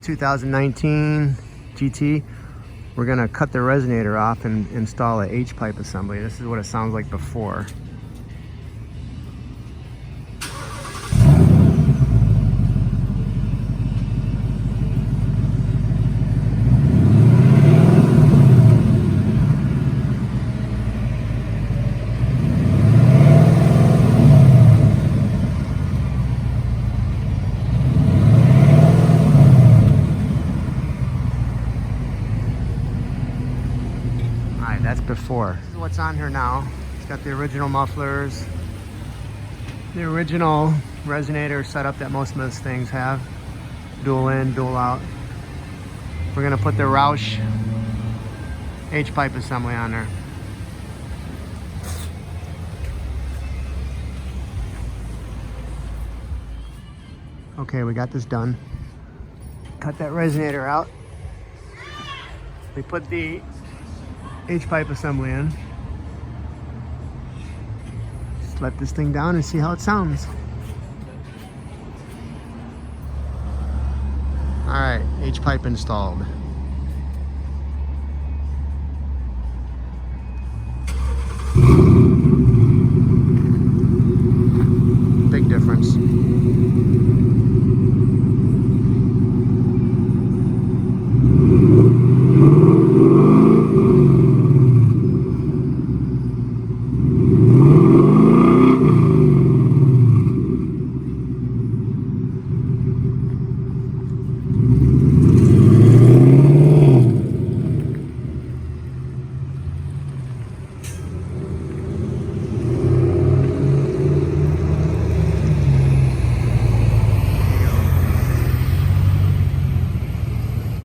2019 GT. We're gonna cut the resonator off and install a H-pipe assembly. This is what it sounds like before. That's before. This is what's on here now. It's got the original mufflers, the original resonator setup that most of those things have. Dual in, dual out. We're gonna put the Roush H-pipe assembly on there. Okay, we got this done. Cut that resonator out. We put the H-pipe assembly in. Just let this thing down and see how it sounds. All right, H-pipe installed.